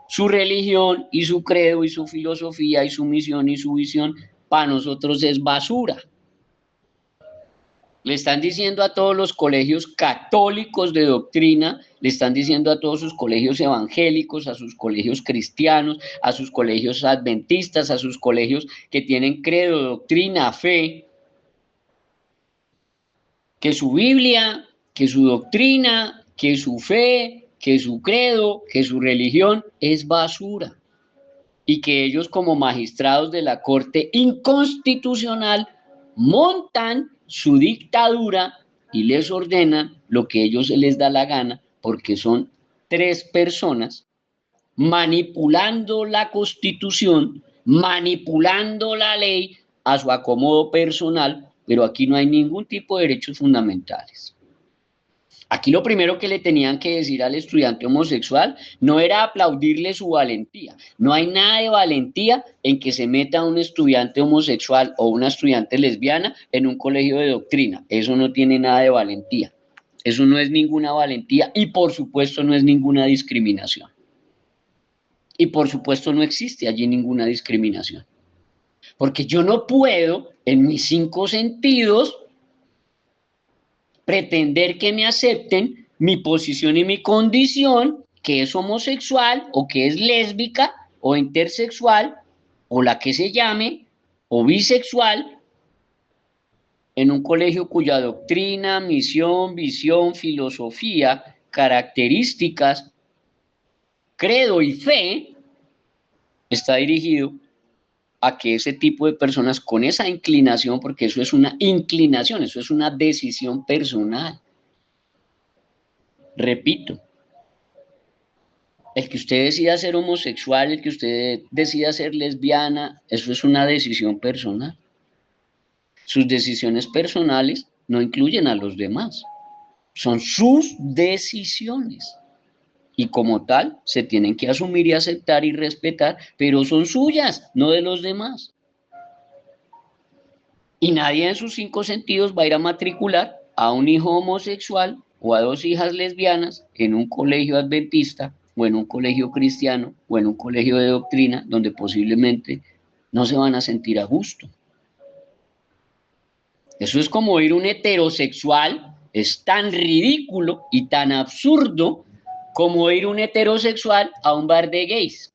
su religión y su credo y su filosofía y su misión y su visión para nosotros es basura. Le están diciendo a todos los colegios católicos de doctrina, le están diciendo a todos sus colegios evangélicos, a sus colegios cristianos, a sus colegios adventistas, a sus colegios que tienen credo, doctrina, fe, que su Biblia, que su doctrina, que su fe, que su credo, que su religión es basura y que ellos como magistrados de la Corte Inconstitucional montan su dictadura y les ordenan lo que ellos se les da la gana porque son 3 personas manipulando la Constitución, manipulando la ley a su acomodo personal, pero aquí no hay ningún tipo de derechos fundamentales. Aquí lo primero que le tenían que decir al estudiante homosexual no era aplaudirle su valentía. No hay nada de valentía en que se meta un estudiante homosexual o una estudiante lesbiana en un colegio de doctrina. Eso no tiene nada de valentía. Eso no es ninguna valentía y por supuesto no es ninguna discriminación. Y por supuesto no existe allí ninguna discriminación. Porque yo no puedo, en mis 5 sentidos, pretender que me acepten mi posición y mi condición, que es homosexual o que es lésbica o intersexual o la que se llame, o bisexual, en un colegio cuya doctrina, misión, visión, filosofía, características, credo y fe está dirigido a que ese tipo de personas con esa inclinación, porque eso es una inclinación, eso es una decisión personal. Repito, el que usted decida ser homosexual, el que usted decida ser lesbiana, eso es una decisión personal. Sus decisiones personales no incluyen a los demás, son sus decisiones. Y como tal, se tienen que asumir y aceptar y respetar, pero son suyas, no de los demás. Y nadie en sus 5 sentidos va a ir a matricular a un hijo homosexual o a 2 hijas lesbianas en un colegio adventista o en un colegio cristiano o en un colegio de doctrina donde posiblemente no se van a sentir a gusto. Eso es como ir un heterosexual, es tan ridículo y tan absurdo como ir un heterosexual a un bar de gays.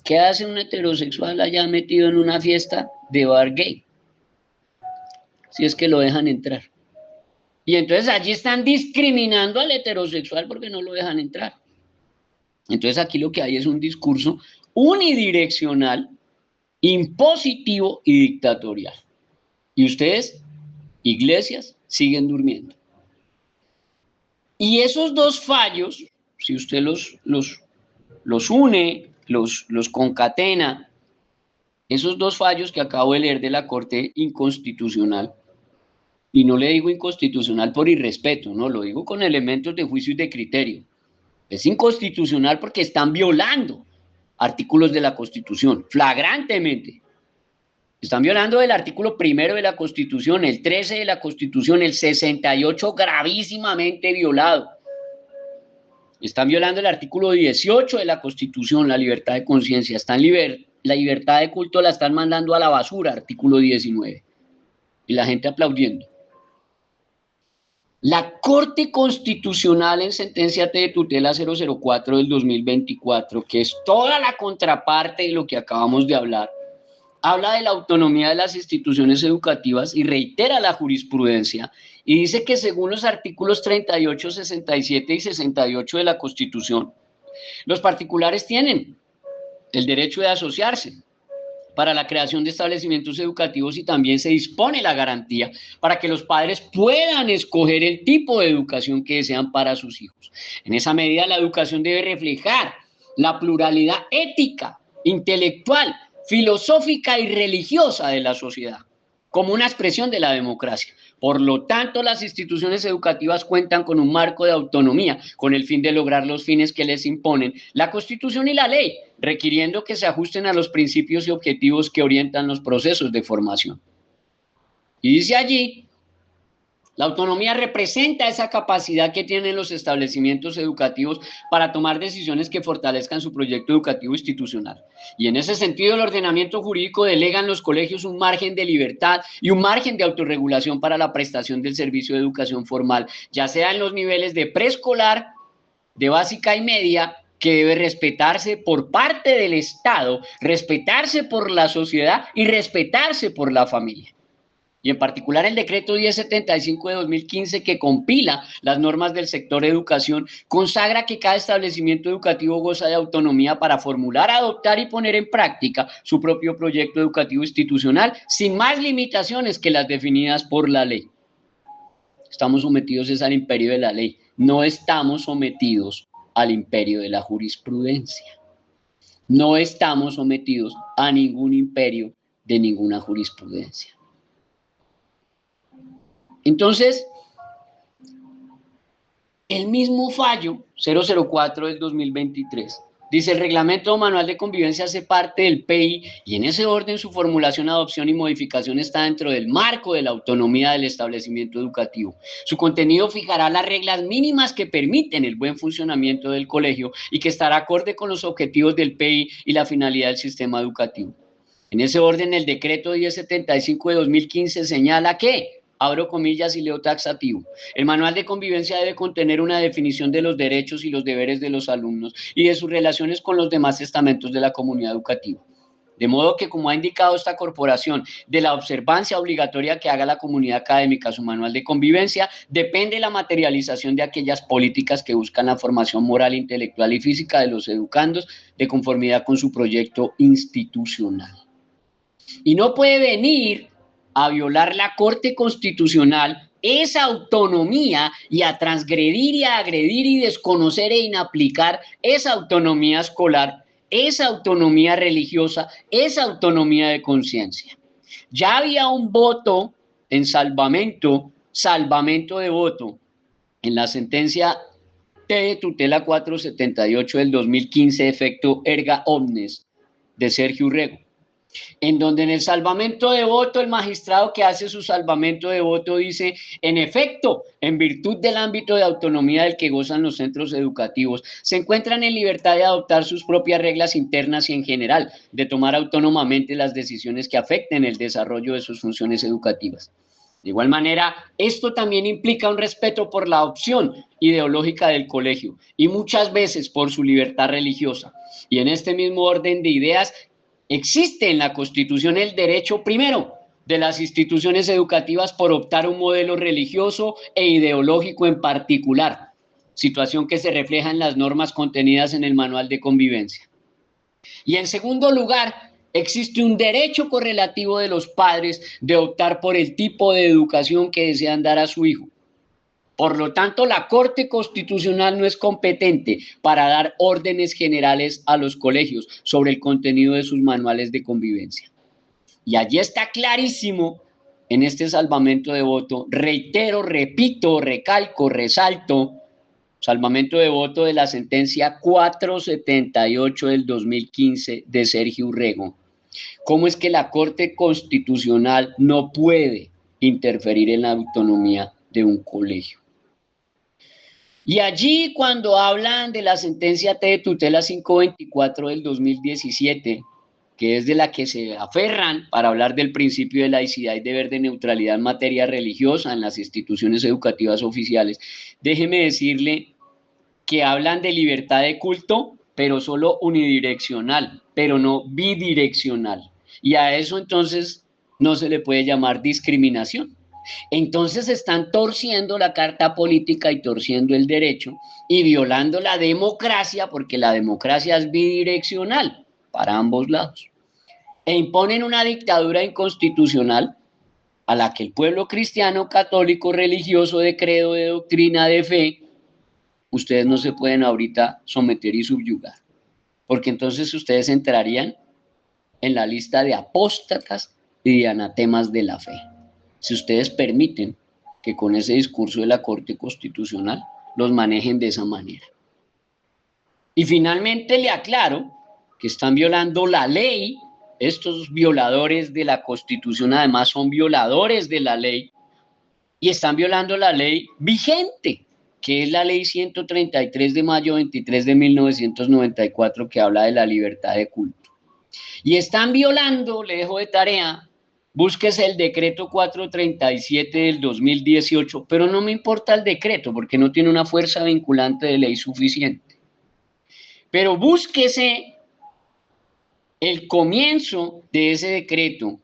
¿Qué hace un heterosexual allá metido en una fiesta de bar gay? Si es que lo dejan entrar. Y entonces allí están discriminando al heterosexual porque no lo dejan entrar. Entonces aquí lo que hay es un discurso unidireccional, impositivo y dictatorial. Y ustedes, iglesias, siguen durmiendo. Y esos 2 fallos, si usted los une, los concatena, esos 2 fallos que acabo de leer de la Corte Inconstitucional, y no le digo inconstitucional por irrespeto, no, lo digo con elementos de juicio y de criterio. Es inconstitucional porque están violando artículos de la Constitución, flagrantemente. Están violando el artículo 1 de la Constitución, el 13 de la Constitución, el 68 gravísimamente violado. Están violando el artículo 18 de la Constitución, la libertad de conciencia. La libertad de culto la están mandando a la basura, artículo 19. Y la gente aplaudiendo. La Corte Constitucional en sentencia de tutela 004 del 2024, que es toda la contraparte de lo que acabamos de hablar, habla de la autonomía de las instituciones educativas y reitera la jurisprudencia y dice que según los artículos 38, 67 y 68 de la Constitución, los particulares tienen el derecho de asociarse para la creación de establecimientos educativos y también se dispone la garantía para que los padres puedan escoger el tipo de educación que desean para sus hijos. En esa medida, la educación debe reflejar la pluralidad ética, intelectual, filosófica y religiosa de la sociedad, como una expresión de la democracia. Por lo tanto, las instituciones educativas cuentan con un marco de autonomía con el fin de lograr los fines que les imponen la Constitución y la ley, requiriendo que se ajusten a los principios y objetivos que orientan los procesos de formación. Y dice allí, la autonomía representa esa capacidad que tienen los establecimientos educativos para tomar decisiones que fortalezcan su proyecto educativo institucional. Y en ese sentido, el ordenamiento jurídico delega en los colegios un margen de libertad y un margen de autorregulación para la prestación del servicio de educación formal, ya sea en los niveles de preescolar, de básica y media, que debe respetarse por parte del Estado, respetarse por la sociedad y respetarse por la familia. y en particular el decreto 1075 de 2015 que compila las normas del sector educación, consagra que cada establecimiento educativo goza de autonomía para formular, adoptar y poner en práctica su propio proyecto educativo institucional sin más limitaciones que las definidas por la ley. Estamos sometidos al imperio de la ley, no estamos sometidos al imperio de la jurisprudencia. No estamos sometidos a ningún imperio de ninguna jurisprudencia. Entonces, el mismo fallo 004 del 2023 dice: el reglamento manual de convivencia hace parte del PEI y en ese orden su formulación, adopción y modificación está dentro del marco de la autonomía del establecimiento educativo. Su contenido fijará las reglas mínimas que permiten el buen funcionamiento del colegio y que estará acorde con los objetivos del PEI y la finalidad del sistema educativo. En ese orden, el decreto 1075 de 2015 señala que, abro comillas y leo taxativo, el manual de convivencia debe contener una definición de los derechos y los deberes de los alumnos y de sus relaciones con los demás estamentos de la comunidad educativa. De modo que, como ha indicado esta corporación, de la observancia obligatoria que haga la comunidad académica su manual de convivencia, depende la materialización de aquellas políticas que buscan la formación moral, intelectual y física de los educandos de conformidad con su proyecto institucional. Y no puede venir a violar la Corte Constitucional esa autonomía y a transgredir y a agredir y desconocer e inaplicar esa autonomía escolar, esa autonomía religiosa, esa autonomía de conciencia. Ya había un voto en salvamento de voto en la sentencia de tutela 478 del 2015, efecto erga omnes, de Sergio Urrego, en donde en el salvamento de voto, el magistrado que hace su salvamento de voto dice: en efecto, en virtud del ámbito de autonomía del que gozan los centros educativos, se encuentran en libertad de adoptar sus propias reglas internas y en general, de tomar autónomamente las decisiones que afecten el desarrollo de sus funciones educativas. De igual manera, esto también implica un respeto por la opción ideológica del colegio y muchas veces por su libertad religiosa. Y en este mismo orden de ideas, existe en la Constitución el derecho primero de las instituciones educativas por optar un modelo religioso e ideológico en particular, situación que se refleja en las normas contenidas en el manual de convivencia. Y en segundo lugar, existe un derecho correlativo de los padres de optar por el tipo de educación que desean dar a su hijo. Por lo tanto, la Corte Constitucional no es competente para dar órdenes generales a los colegios sobre el contenido de sus manuales de convivencia. Y allí está clarísimo en este salvamento de voto, reitero, repito, recalco, resalto, salvamento de voto de la sentencia 478 del 2015 de Sergio Urrego. ¿Cómo es que la Corte Constitucional no puede interferir en la autonomía de un colegio? Y allí, cuando hablan de la sentencia T de tutela 524 del 2017, que es de la que se aferran para hablar del principio de laicidad y deber de neutralidad en materia religiosa en las instituciones educativas oficiales, déjeme decirle que hablan de libertad de culto, pero solo unidireccional, pero no bidireccional. Y a eso entonces no se le puede llamar discriminación. Entonces están torciendo la carta política y torciendo el derecho y violando la democracia, porque la democracia es bidireccional para ambos lados. E imponen una dictadura inconstitucional a la que el pueblo cristiano, católico, religioso, de credo, de doctrina, de fe, ustedes no se pueden ahorita someter y subyugar, porque entonces ustedes entrarían en la lista de apóstatas y de anatemas de la fe, si ustedes permiten que con ese discurso de la Corte Constitucional los manejen de esa manera. Y finalmente le aclaro que están violando la ley. Estos violadores de la Constitución además son violadores de la ley y están violando la ley vigente, que es la ley 133 de mayo 23 de 1994, que habla de la libertad de culto. Y están violando, le dejo de tarea, búsquese el decreto 437 del 2018, pero no me importa el decreto porque no tiene una fuerza vinculante de ley suficiente. Pero búsquese el comienzo de ese decreto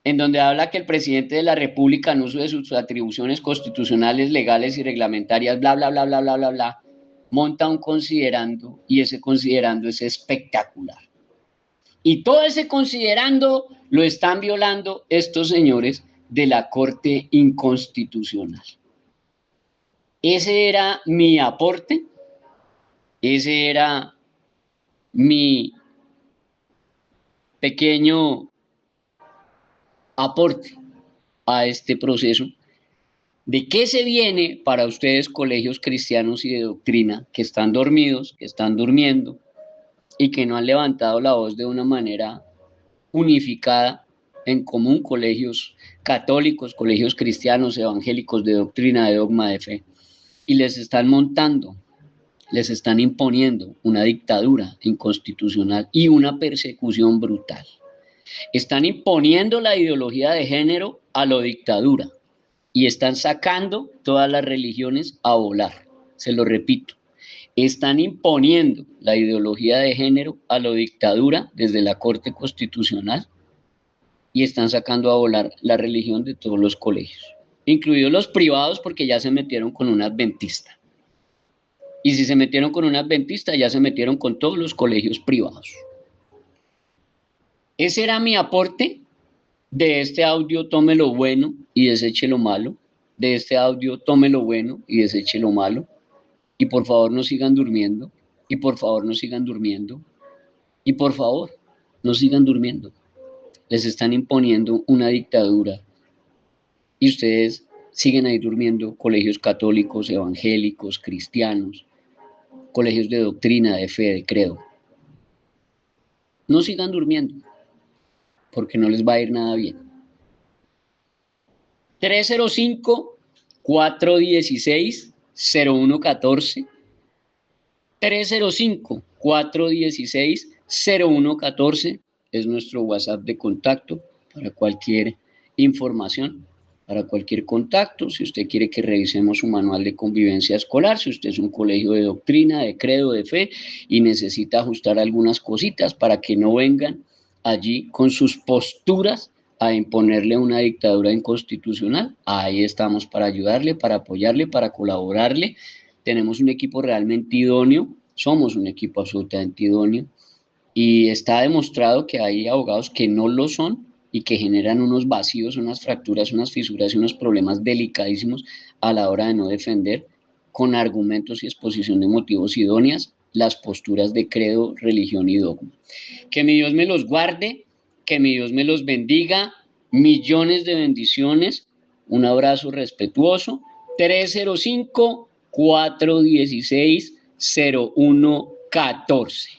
en donde habla que el presidente de la República, en uso de sus atribuciones constitucionales, legales y reglamentarias, bla, bla, bla, bla, bla, bla, bla, monta un considerando y ese considerando es espectacular. Y todo ese considerando lo están violando estos señores de la Corte Inconstitucional. Ese era mi aporte, ese era mi pequeño aporte a este proceso. ¿De qué se viene para ustedes, colegios cristianos y de doctrina, que están dormidos, que están durmiendo y que no han levantado la voz de una manera unificada en común, colegios católicos, colegios cristianos, evangélicos, de doctrina, de dogma, de fe, y les están montando, les están imponiendo una dictadura inconstitucional y una persecución brutal? Están imponiendo la ideología de género a la dictadura y están sacando todas las religiones a volar. Se lo repito, están imponiendo la ideología de género a la dictadura desde la Corte Constitucional y están sacando a volar la religión de todos los colegios, incluidos los privados, porque ya se metieron con un adventista. Y si se metieron con un adventista, ya se metieron con todos los colegios privados. Ese era mi aporte. De este audio tome lo bueno y deseche lo malo. De este audio tome lo bueno y deseche lo malo. Y por favor no sigan durmiendo. Y por favor no sigan durmiendo. Y por favor no sigan durmiendo. Les están imponiendo una dictadura. Y ustedes siguen ahí durmiendo. Colegios católicos, evangélicos, cristianos. Colegios de doctrina, de fe, de credo. No sigan durmiendo, porque no les va a ir nada bien. 305-416-0114. 305-416-0114 es nuestro WhatsApp de contacto para cualquier información, para cualquier contacto. Si usted quiere que revisemos su manual de convivencia escolar, si usted es un colegio de doctrina, de credo, de fe y necesita ajustar algunas cositas para que no vengan allí con sus posturas a imponerle una dictadura inconstitucional, ahí estamos para ayudarle, para apoyarle, para colaborarle. Tenemos un equipo realmente idóneo, somos un equipo absolutamente idóneo y está demostrado que hay abogados que no lo son y que generan unos vacíos, unas fracturas, unas fisuras y unos problemas delicadísimos a la hora de no defender con argumentos y exposición de motivos idóneas las posturas de credo, religión y dogma. Que mi Dios me los guarde, que mi Dios me los bendiga, millones de bendiciones, un abrazo respetuoso. 305-416-0114.